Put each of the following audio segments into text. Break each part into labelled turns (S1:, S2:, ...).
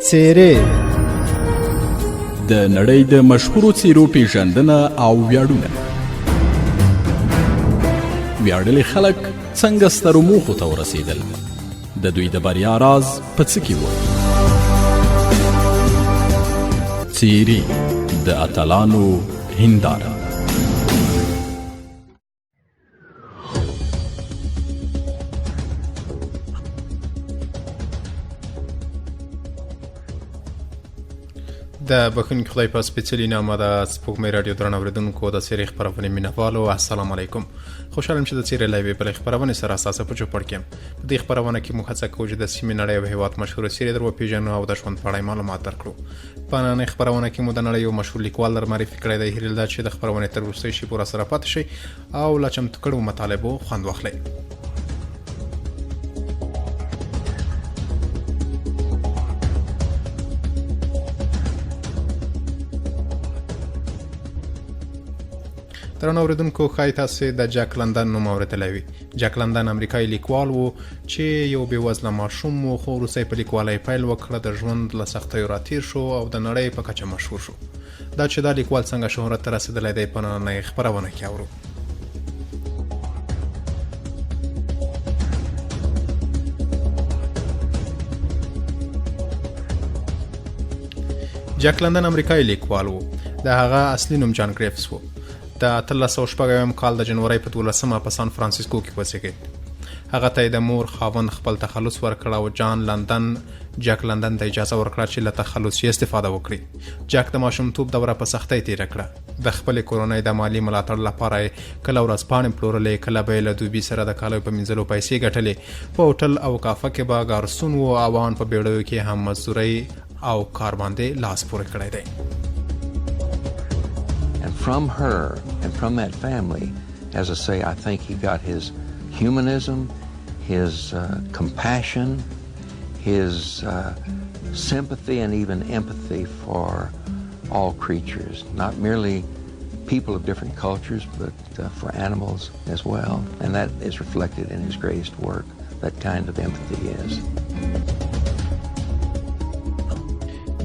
S1: څېرې
S2: د نړۍ د مشهورو څېرو پېژندنه او ویاړونه. ویاړلي خلک څنګه سترو موخو ته ورسېدل؟ د دوی د بریا راز په څه کې و؟ څېرې د اتلانو هنداره.
S3: د بخښونکي خدای په سپېڅلي نامه د سپوږمۍ راډیو درنو اورېدونکو د څېرې خپرونې مینهوالو السلام علیکم. خوشحاله یم چې د څېرې لایوې بلې خپرونې سره اساسه په چوپړ کې یم. په دې خپرونه کې موږ هڅه کوو چې د سیمې، نړۍ او هېواد مشهورې څېرې در وپېژنو او د ژوند په اړه معلومات درکړو. په نننۍ خپرونه کې مو د نړۍ یو مشهور لیکوال در معرفي کړی دی. هیله ده چې د خپرونې تر وروستۍ شي پورې سره پاتې شئ او له چمتو کړو مطالبو خوند واخلئ. درنو اورېدونکو، ښایي تاسې د جک لندن نوم اورېدلی وي. جک لندن امریکایی لیکوال و چې یو بېوزله ماشوم و، خو وروسته په لیکوالۍ پیل وکړه، د ژوند له سختیو راتېر شو او د نړۍ په کچه مشهور شو. دا چې دا لیکوال څنګه شهرت ته رسېدلی دی په نننۍ خپرونه کې اورو. جک لندن امریکایی لیکوال و. د هغه اصلي نوم جان ګریفز و. د 1860 کال د جنورۍ په 12 په سان فرانسیسکو کې وزیږید. هغه ته د مور خاوند خپل تخلص ورکړ او جک لندن ته اجازه ورکړه چې له تخلص یې استفاده وکړي. جک د ماشومتوب دوره په سختۍ تېره کړه. د خپلې کورنۍ د مالي ملاتړ لپاره کله ورځپاڼې پلورلې، کله به یې له دوبي سره د کالیو په مینځلو پیسې ګټلې. په هوټل او کافه کې به ګارسون و او ان په بیړیو کې هم مزدورۍ او کار باندې لاس پورې کړی دی.
S4: And from her and from that family, as I say, I think he got his humanism, his compassion, his sympathy and even empathy for all creatures, not merely people of different cultures, but for animals as well. And that is reflected in his greatest work, that kind of empathy is.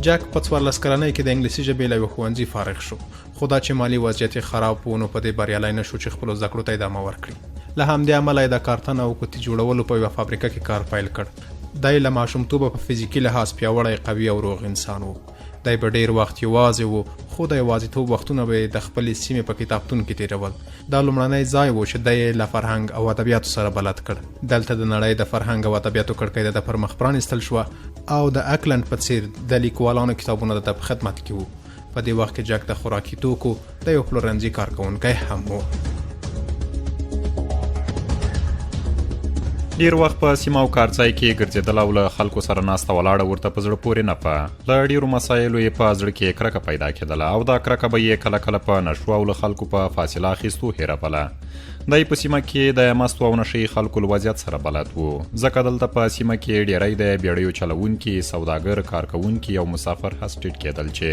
S3: جک په 14 کلنۍ کې د انګلیسي ژبې له یوه ښوونځي فارغ شو، خو دا چې مالي وضعیت یې خراب و نو په دې بریالی نه شو چې خپلو زده کړو ته ادامه ورکړي. له همدې امله یې د کارتن او کوتي جوړولو په یوه فابریکه کې کار پیل کړ. دی له ماشومتوبه په فزیکي لحاظ پیاوړی، قوي او روغ انسان و. دی به ډېر وخت یوازې و، خو د یوازیتوب وختونه به یې د خپلې سیمې په کتابتون کې تېرول. دا لومړنی ځای و چې دی له فرهنګ او ادبیاتو سره بلد کړ. دلته د نړۍ د فرهنګ او ادبیاتو کړکۍ د پر مخ پرانیستل شوه او د اکلند په څېر د لیکوالانو کتابونه د په خدمت کې وو. په دې وخت کې جک د خوراکي توکو د یو پلورنځي کارکوونکی هم و.
S5: ډیر وخت په سیمه او کارځای کې ګرځېدل او له خلکو سره ناسته ولاړه ورته په زړه پورې نه په. له ډیرو مسایلو یې په زړه کې کرکه پیدا کېدله او دا کرکه به یې کله کله په نشو او له خلکو په فاصله اخیستو هېروله. دی په سیمه کې د مستو او نشې خلکو له وضعیت سره بلد و، ځکه دلته په سیمه کې ډیری د بیړیو چلوونکي، سوداګر، کارکوونکي او مسافر هس ټیټ کېدل چې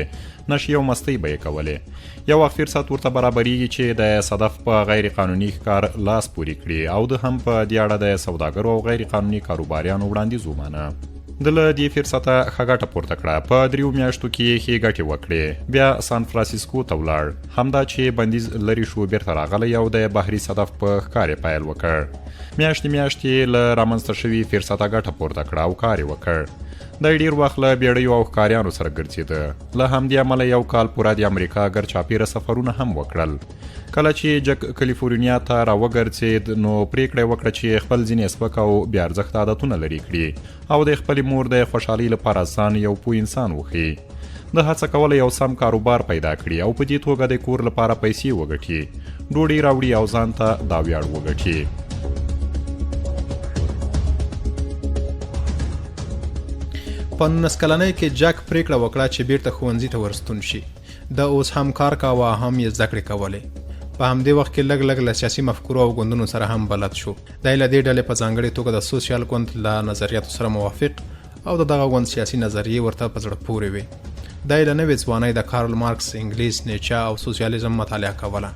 S5: نشې او مستۍ به یې کولې. یو وخت فرصت ورته برابرېږي چې د صدف په غیر قانوني ښکار لاس پورې کړي او د هم په دې اړه د سوداګرو او غیر قانوني کاروباریانو وړاندیز ومانه. د له دې فرصته ښه ګټه پورته کړه. په 3 میاشتو کې یې ښې ګټې وکړې. بیا سان فرانسیسکو ته ولاړ. همدا چې بندیز لرې شو بیرته راغلی او د بحري صدف په ښکار یې پیل وکړ. میاشتې له رامنځته شوي فرصته ګټه پورته کړه او کار یې وکړ. دی ډېر وخت له بیړیو او ښکاریانو سره ګرځېده. له همدې امله یو کال پوره د امریکا ګرچاپېره سفرونه هم وکړل. کله چې جک کالیفورنیا ته راوګرځېد نو پریکړه یې وکړه چې خپل ځینې سپک او بې ارزښته عادتونه لرې کړي او د خپلې مور د خوشحالۍ لپاره ځان یو پوه انسان وښیي. د هڅه کوله یو سم کاروبار پیدا کړي او په دې توګه د کور لپاره پیسې وګټي، ډوډۍ راوړي او ځان ته دا ویاړ وګټي.
S3: په 19 کلنۍ کې جک پریکړه وکړه چې بیرته ښوونځي ته ورستون شي. د اوس هم کار کاوه، هم یې زده کړې کولې. په همدې وخت کې لږ له سیاسي مفکورو او ګوندونو سره هم بلد شو. دی له دې ډلې په ځانګړې توګه د سوسیال ګوند له نظریاتو سره موافق او د دغه ګوند سیاسي نظریې ورته په زړه پورې وې. دی له نوې ځوانۍ د کارل مارکس، انګلیس، نیچه او سوسیالیزم مطالعه کوله.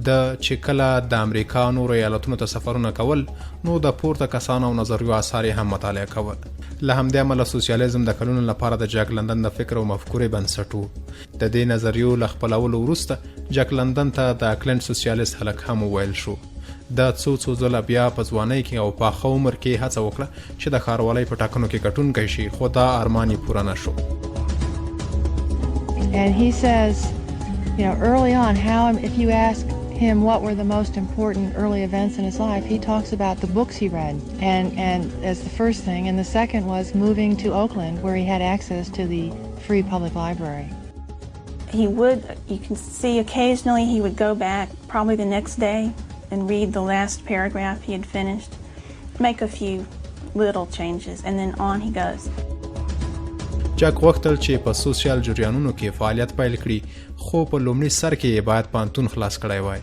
S3: د چې کله د امریکا نورو ایالتونو ته سفرونه کول نو د پورته کسانو او نظریو آثار هم مطالعه کول. له همدې امله سوسیالیزم د کلونو لپاره د جک لندن د فکر او مفکورې بنسټ و. د دې نظریو له خپلولو وروسته جک لندن ته د اکلند سوسیالیست هلک هم وویل شو. دا څو ځله بیا په ځوانۍ کې او پاخه عمر کې هڅه وکړه چې د ښاروالۍ په ټاکنو کې ګټونکی شي، خو دا ارمان یې پوره نه شو.
S1: And he says, you know, early on, if you ask him what were the most important early events in his life, he talks about the books he read, and as the first thing, and the second was moving to Oakland, where he had access to the free public library.
S6: You can see occasionally he would go back, probably the next day, and read the last paragraph he had finished, make a few little changes, and then on he goes.
S3: جک غوښتل چې په سوسیال جریانونو کې فعالیت پیل کړي، خو په لومړي سر کې یې باید پانتون خلاص کړی وای.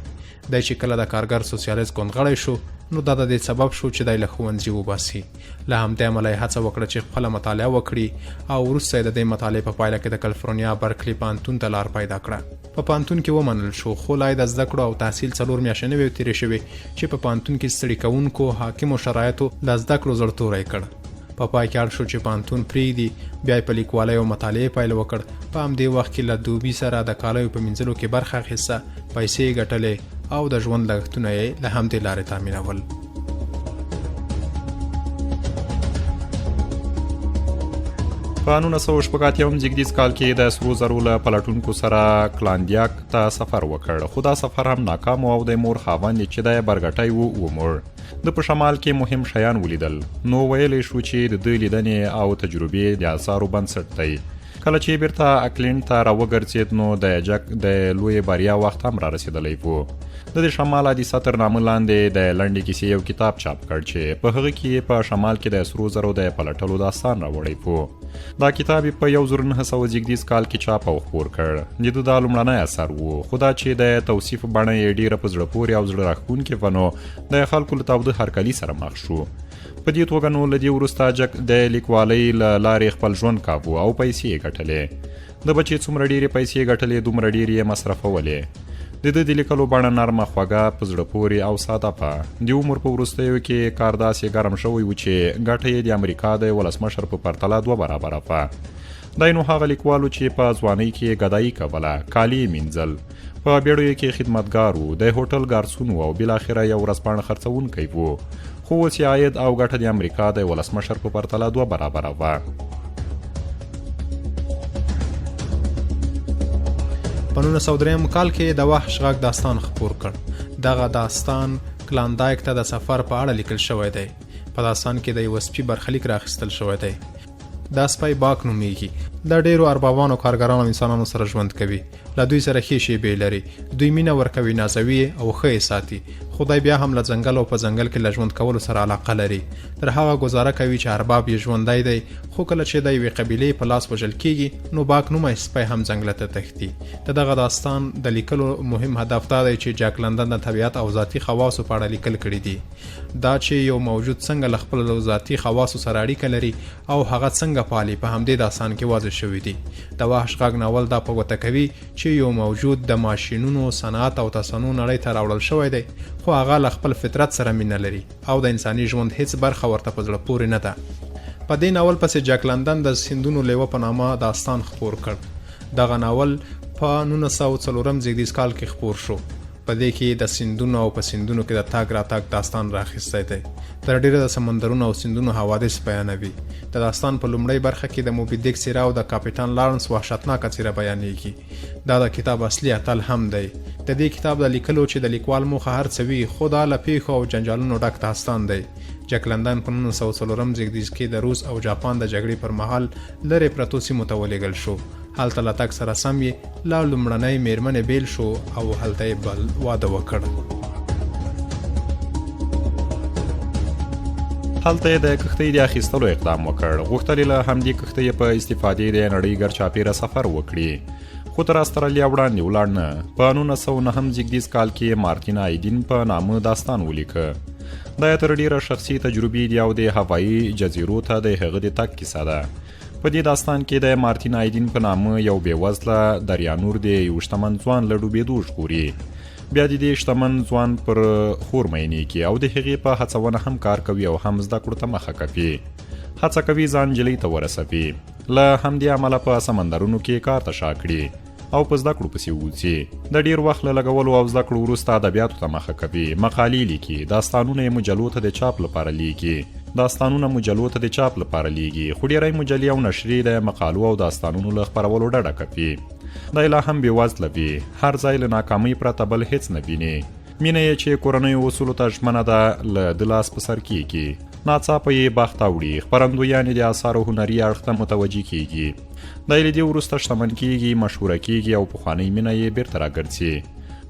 S3: دی چې کله د کارګر سوسیالیست ګوند غړی شو نو دا د دې سبب شو چې دی له ښوونځي وباسي. له همدې امله یې هڅه وکړه چې خپله مطالعه وکړي او وروسته یې د دې مطالعې په پایله کې د کلیفورنیا برکلي پانتون ته لار پیدا کړه. په پانتون کې ومنل شو، خو لا یې د زده کړو او تحصیل 4 میاشتې نه وې تېرې شوې چې په پانتون کې ستړي کوونکو حاکمو شرایطو له زده کړو زړتوری کړ. په پای کې اړ شو چې پانتون پرېږدي، بیا یې په لیکوالۍ او مطالعې پیل وکړ. په همدې وخت کې له دوبي سره د کالیو په مینځلو کې برخه اخیسته، پیسې یې ګټلې او د ژوند لګښتونه یې له همدې لارې تامینول.
S5: په 1980 زیږدیز کال کې د سرو زرو له پلټونکو سره کلاندیاک ته سفر وکړ، خو دا سفر هم ناکام او د مور خاوند چې د برګټی وموړ. د په شمال کې مهم شیان ولیدل، نو ویلی شو چې د دوی لیدنې او تجربې د اثارو بنسټ دی. کله چې بیرته اکلند ته راوګرځېد نو د جک د لوی بریا وخت هم را رسېدلی و. د شمال عادي سطر نامه لاندې د لنډې کیسې یو کتاب چاپ کړ چې په هغه کې په شمال کې د سرو زرو د پلټلو داستان راوړی و. دا کتاب په 1900 زیږدیز کال کې چاپ او خپور کړ. د دا لومړنی اثر و، خو دا چې د توصیف بڼه یې ډېره په زړه پورې او زړه راښکونکې وه نو د خلکو له تاوده هرکلي سره مخ شو. په دې توګه نو له دې وروسته جک د لیکوالۍ له لارې خپل ژوند کاوه او پیسې یې ګټلې. د بچې څومره ډېرې پیسې ګټلې دومره ډېرې یې مصرفولې. د د لیکلو بڼه نرمه، خوږه، په زړه پورې او ساده په د عمر په وروستیو کې کار داسې ګرم شوی و چې ګټه یې د امریکا د ولسمشر په پرتله 2 برابره وه. دی نو هغه لیکوالو چې په ځوانۍ کې ګدایي کوله، کالي یې مینځل، په بیړیو کې خدمتګار و، د هوټل ګارسون و او بالاخره یو ورځپاڼه خرڅونکی و. خو اوس یې عاید او ګټه د امریکا د ولسمشر په پرتله 2 برابره وه.
S3: په 1903 کال کې د وحش غږ داستان خپور کړ. دغه داستان کلاندایک ته د سفر په اړه لیکل شوی دی. په داستان کې د یو سپي برخلیک راخیستل شوی دی. دا سپی باک نومیږي. د ډیرو اربابانو، کارګرانو، انسانانو سره ژوند کوي. له دوی سره ښې شیبې لري. دوی مینه ورکوي، نازوي او ښه یې ساتي. خدای بیا هم له ځنګل او په ځنګل کې له ژوند کولو سره علاقه لري. تر هغه ګزاره کوي چې ارباب یې ژوندی دی، خو کله چې د یوې قبیلې په لاس وژل کیږي نو باک نومی سپی هم ځنګله ته تښتي. د دغه داستان د لیکلو مهم هدف دا دی چې جک لندن د طبیعت او ذاتي خواصو په اړه لیکل کړي دي. دا چې یو موجود څنګه له خپلو ذاتي خواصو سره اړیکه لري او هغه څنګه پالي، په همدې داستان کې واضح شوي دي. د وحش غږ ناول دا په ګوته کوي چې یو موجود د ماشینونو، صنعت او تصنع نړۍ ته راوړل شوی دی، خو هغه له خپل فطرت سره مینه لري او د انساني ژوند هیڅ برخه ورته په زړه پورې نه ده. په دې ناول پسې جک لندن د سیندونو لیوه په نامه داستان خپور کړ. دغه ناول په 1904 زیږدیز کال کې خپور شو. په دې کې د سیندونو او په سیندونو کې د تاګ راتاګ داستان راخیستی دی. تر ډیره د سمندرونو او سیندونو حوادث بیانوي. د داستان په لومړۍ برخه کې د موبي ډیک څېره او د کاپیټان لارنس وحشتناکه څېره بیانېږي. دا د کتاب اصلي اتل هم دی. د دې کتاب د لیکلو چې د لیکوال موخه هر څه وي، خو دا له پیښو او جنجالونو ډک داستان دی. جک لندن په 1904 زیږدیز کې د روس او جاپان د جګړې پر مهال لرې پرتو سیمو ته ولېږل شو. هلته له تګ سره سم یې له لومړنۍ میرمنې بیل شو او هلته یې بل واده وکړ.
S5: هلته یې د کښتۍ د اخیستلو اقدام وکړ. غوښتل یې له همدې کښتۍ په استفادې د نړۍ ګرچاپېره سفر وکړي، خو تر استرالیا وړاندې ولاړ نه. په 1909 زیږدیز کال کې مارتین آیدین په نامه داستان ولیکه. دا یې تر ډیره شخصي تجربې دی او د هوایي جزیرو ته د هغه د تګ کیسه ده. په دې داستان کې د مارتین آیدین په نامه یو بېوزله دریانور د یو شتمن ځوان له ډوبېدو ژغوري. بیا د دې شتمن ځوان پر خور مینې کې او د هغې په هڅونه هم کار کوي او هم زده کړو ته مخه کوي. هڅه کوي ځان نجلۍ ته ورسوي، له همدې امله په سمندرونو کې کار ته شا کړي او په زده کړو پسې ووځي. د ډیر وخت له لګولو او زده کړو وروسته ادبیاتو ته مخه کوي، مقالې لیکي، داستانونه یې مجلو ته د چاپ لپاره لیکي. خو ډیری مجلې او نشرې د مقالو او داستانونو له خپرولو ډډه کوي. دی لا هم بېوزله وي، هر ځای له ناکامۍ پرته بل هیڅ نه ویني. مینه یې چې کورنیو اصولو ته ژمنه ده له د لاس په سر کېږي. ناڅاپه یې بخت اوړي، خپرندویانې د اثارو هنري اړخ ته متوجه کېږي. دی له دې وروسته شتمن کېږي، مشهوره کېږي او پخوانۍ مینه یې بیرته راګرځي.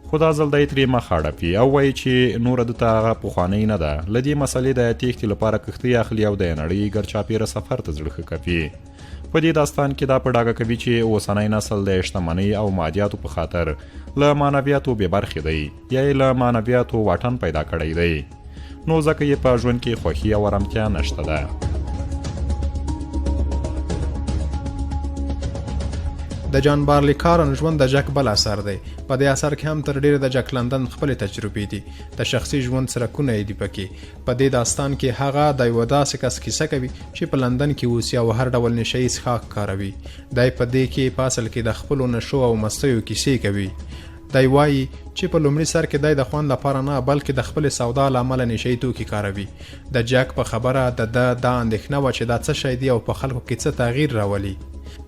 S5: خو دا ځل دی ترې مخ اړوي او وایي چې نوره دته هغه پخوانۍ نه ده. له دې مسلې د تېښتې لپاره کښتۍ اخلي او د نړۍ ګرچاپېره سفر ته زړه ښه کوي. په دې داستان کې دا په ډاګه کوي چې اوسنی نسل د شتمنۍ او مادیاتو په خاطر له معنویاتو بې برخې دی یا یې له معنویاتو واټن پیدا کړی دی، نو ځکه یې په ژوند کې خوښي او ارامتیا نشته ده.
S3: د جان بارلی کارن ژوند د جک بل اثر دی. په دې اثر کې هم تر ډیره د جک لندن خپلې تجربې دي، د شخصي ژوند سرکونه یې دي پکې. په دې داستان کې هغه د یوه داسې کس کیسه کوي چې په لندن کې اوسي او هر ډول نشه یي څښاک کاروي. دی په دې کې په اصل کې د خپلو نشو او مستیو کیسې کوي. دی وایي چې په لومړي سر کې دی د خوند لپاره نه بلکې د خپلې سودا له امله نشه یي توکي کاروي. د جک په خبره د ده دا اندېښنه وه چې دا څه شی دی او په خلکو کې څه تغییر راولي.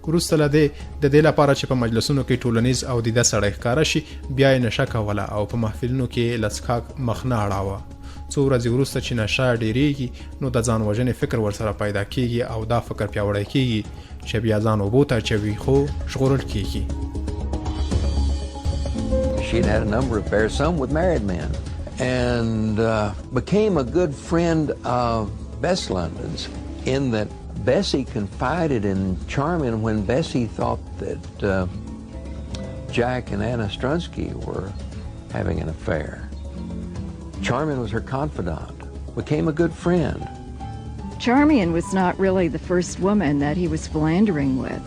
S3: وروسته له دې د دې لپاره چې په مجلسونو کې ټولنیز او دیده سړی ښکاره شي، بیا یې نشه کوله او په محفلونو کې له څښاک مخ نه اړاوه. څو ورځې وروسته چې نشه ډیریږي نو د ځان وژنې فکر ورسره پیدا کیږي او دا فکر پیاوړی کیږي چې بیا ځان اوبو ته اچوي خو ژغورل کیږي.
S4: She'd had a number of affairs, some with married men, and became a good friend of Bess London's in that Bessie confided in Charmian when Bessie thought that Jack and Anna Strunsky were having an affair. Charmian was her confidant, became a good friend.
S7: Charmian was not really the first woman that he was philandering with,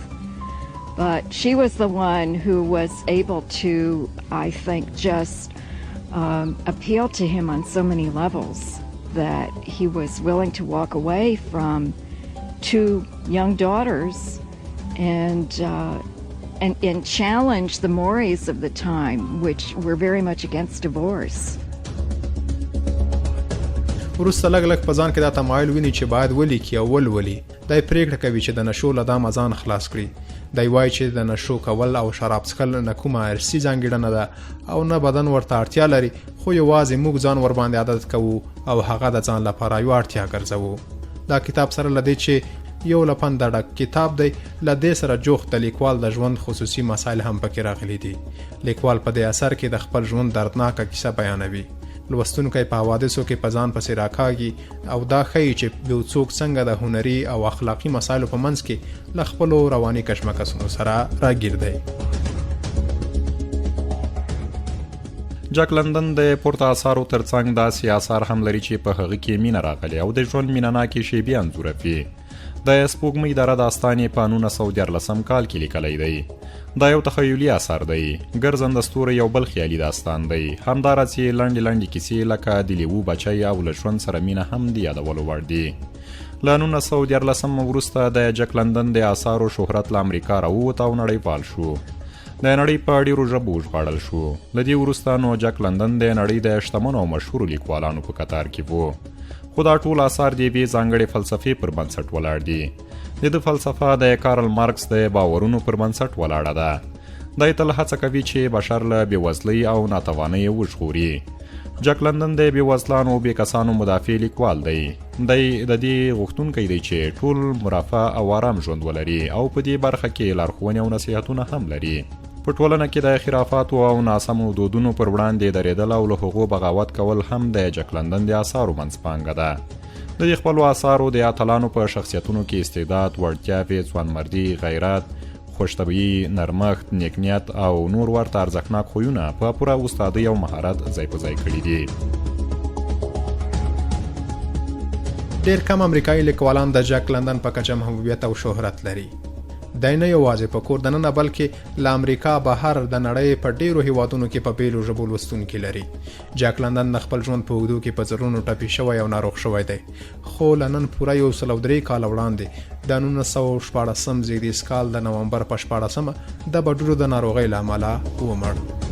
S7: but she was the one who was able to, I think, just appeal to him on so many levels that he was willing to walk away from 2 young daughters and challenge the mores of the time, which were very much against divorce.
S3: وروسته لږ لږ په ځان کې دا تمایل ویني چې باید ولیکي او ولولي. دی پریکړه کوي چې د نشو له دامه ځان خلاص کړي. دی وایي چې د نشو کول او شراب څښل نه کومه ارثي ځانګړنه ده او نه بدن ورته اړتیا لري، خو یوازې موږ ځان ورباندې عادت کوو او هغه د ځان لپاره یوه اړتیا ګرځوو. دا کتاب سره له دې چې یو له پنده ډک کتاب دی، له دې سره جوخت د لیکوال د ژوند خصوصي مسایل هم پکې راغلي دي. لیکوال په دې اثر کې د خپل ژوند دردناکه کیسه بیانوي. لوستونکی په حوادثو کې په ځان پسې راکاږي او دا ښیي چې یو څوک څنګه د هنري او اخلاقي مسایلو په منځ کې له خپلو رواني کشمکشونو سره راګیر دی.
S5: جک لندن د پورته اثارو ترڅنګ داسې اثار هم لري چې په هغه کې مینه راغلې او د ژوند مینهناکې شیبې انځوروي. د سپوږمۍ دره داستان یې په 1914 کال کې لیکلی دی. دا یو تخیلي اثر دی، ګرځنده ستوری یو بل خیالي داستان دی. همداراز یې لنډې لنډې کیسې لکه د لیوه بچی او له ژوند سره مینه هم د یادولو وړ دي. له 1914 وروسته د جک لندن د اثارو شهرت له امریکا راووت او نړیوال شو. د نړۍ په ډیرو ژبو وژباړل شو. له دې وروسته نو جک لندن د نړۍ د شتمنو او مشهورو لیکوالانو په کتار کې و. خو دا ټول اثار د یوې ځانګړې فلسفې پر بنسټ ولاړ دي. د ده فلسفه د کارل مارکس د باورونو پر بنسټ ولاړه ده. دی تل هڅه کوي چې بشر له بېوزلۍ او ناتوانۍ وژغوري. جک لندن د بېوزلانو او بېکسانو مدافع لیکوال دی. دی د دې غوښتونکی دی چې ټول مرفه او آرام ژوند ولري او په دې برخه کې لارښوونې او نصیحتونه هم لري. په ټولنه کې د خرافاتو او ناسمو دودونو پر وړاندې درېدل او له هغو بغاوت کول هم د جک لندن د اثارو منځپانګه ده. د دې خپلو اثارو د اتلانو په شخصیتونو کې استعداد، وړتیاوې، ځوانمردي، غیرت، خوشطبعي، نرمښت، نیکنیت او نور ورته ارزښتناک خویونه په پوره استادۍ او مهارت ځای په ځای کړي دي. ډېر کم امریکایی لیکوالان د جک لندن په کچه محبوبیت او شهرت لري.
S3: دی نه یوازې په کور دننه بلکې له امریکا بهر د نړۍ په ډیرو هیوادونو کې په بیلو ژبو لوستونکي لري. جک لندن د خپل ژوند په اوږدو کې په زرونو ټپي شوی او ناروغ شوی دی، خو له نن پوره 103 کاله وړاندې د 1914 زیږدیز کال د نومبر په 14 د بډرو د ناروغۍ له امله ومړ.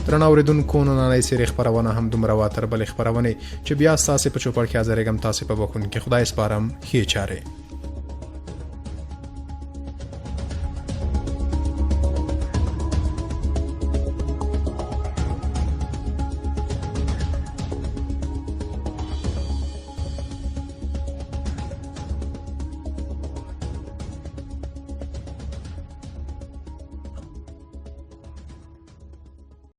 S3: درنو اوریدونکو، نننۍ سیرې خپرونه هم دومره وه. تر بلې خپرونې چې بیا ستاسې په چوپړ کې حاضرېږم، تاسې په بخښنه کې خدای سپارم. ښې چارې.